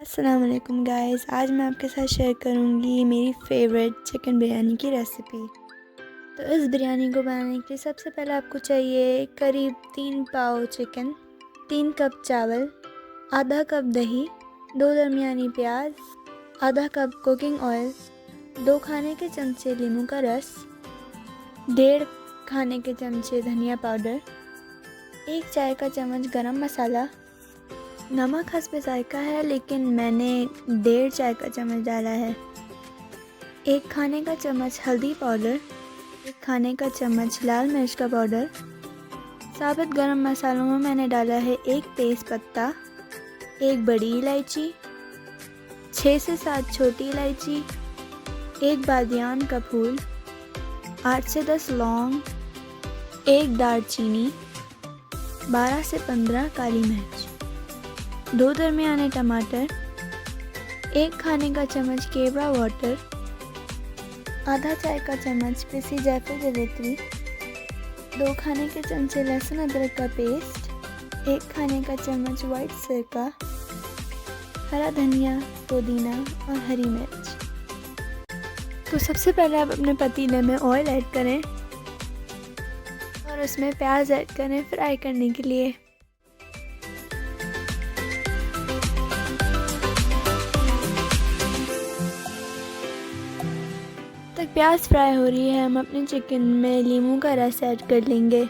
अस्सलाम वालेकुम गाइस, आज मैं आपके साथ शेयर करूंगी मेरी फेवरेट चिकन बिरयानी की रेसिपी। तो इस बिरयानी को बनाने के लिए सबसे पहले आपको चाहिए करीब 3 पाव चिकन, 3 कप चावल, आधा कप दही, 2 दरमियानी प्याज, आधा कप कुकिंग ऑयल, 2 खाने के चमचे नींबू का रस, 1.5 खाने के चमचे धनिया पाउडर, 1 चाय का चम्मच गरम मसाला, नमक हस्ब जायका है लेकिन मैंने 1.5 चाय का चम्मच डाला है, 1 खाने का चम्मच हल्दी पाउडर, 1 खाने का चम्मच लाल मिर्च का पाउडर। साबुत गरम मसालों में मैंने डाला है 1 तेज़ पत्ता, 1 बड़ी इलायची, 6 से 7 छोटी इलायची, 1 बादियान का फूल, 8 से 10 लौंग, 1 दालचीनी, 12 से 15 काली मिर्च, 2 दरमियाने टमाटर, 1 खाने का चम्मच केवड़ा वाटर, आधा चाय का चम्मच पिसी जायफल जवित्री, 2 खाने के चमचे लहसुन अदरक का पेस्ट, 1 खाने का चम्मच वाइट सिरका, हरा धनिया, पुदीना और हरी मिर्च। तो सबसे पहले आप अपने पतीले में ऑयल ऐड करें और उसमें प्याज ऐड करें फ्राई करने के लिए। तक प्याज फ्राई हो रही है, हम अपने चिकन में नींबू का रस ऐड कर लेंगे।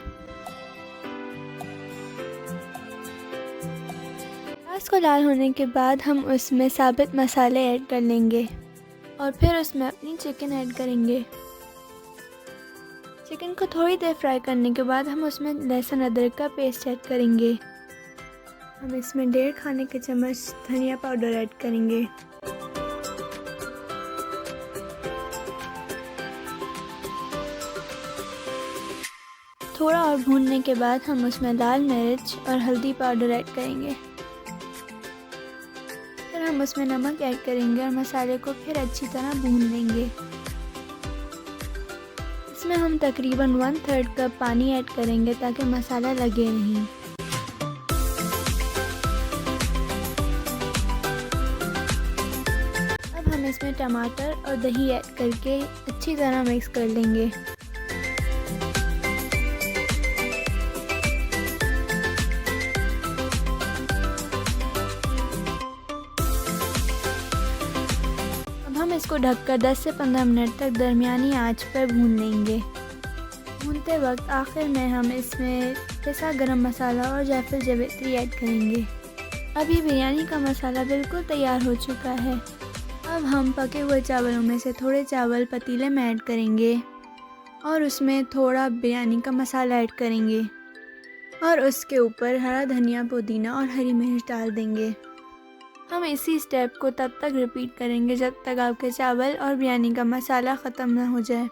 प्याज को लाल होने के बाद हम उसमें साबुत मसाले ऐड कर लेंगे और फिर उसमें अपनी चिकन ऐड करेंगे। चिकन को थोड़ी देर फ्राई करने के बाद हम उसमें लहसुन अदरक का पेस्ट ऐड करेंगे। हम इसमें 1.5 खाने के चम्मच धनिया पाउडर ऐड करेंगे। थोड़ा और भूनने के बाद हम उसमें लाल मिर्च और हल्दी पाउडर ऐड करेंगे। फिर हम उसमें नमक ऐड करेंगे और मसाले को फिर अच्छी तरह भून लेंगे। इसमें हम तकरीबन 1/3 कप पानी ऐड करेंगे ताकि मसाला लगे नहीं। अब हम इसमें टमाटर और दही ऐड करके अच्छी तरह मिक्स कर लेंगे। हम इसको ढककर 10 से 15 मिनट तक दरमियानी आंच पर भून लेंगे। भूनते वक्त आखिर में हम इसमें पिसा गरम मसाला और जायफल जवित्री ऐड करेंगे। अब ये बिरयानी का मसाला बिल्कुल तैयार हो चुका है। अब हम पके हुए चावलों में से थोड़े चावल पतीले में ऐड करेंगे और उसमें थोड़ा बिरयानी का मसाला ऐड करेंगे और उसके ऊपर हरा धनिया, पुदीना और हरी मिर्च डाल देंगे। हम इसी स्टेप को तब तक रिपीट करेंगे जब तक आपके चावल और बिरयानी का मसाला ख़त्म ना हो जाए।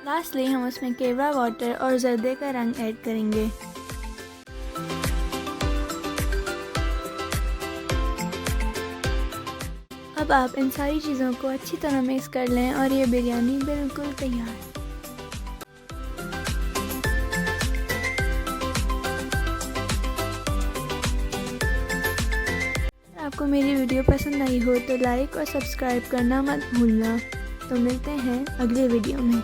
लास्टली हम उसमें केवड़ा वाटर और जर्दे का रंग ऐड करेंगे। अब आप इन सारी चीज़ों को अच्छी तरह मिक्स कर लें और ये बिरयानी बिल्कुल तैयार है। आपको मेरी वीडियो पसंद आई हो तो लाइक और सब्सक्राइब करना मत भूलना। तो मिलते हैं अगले वीडियो में।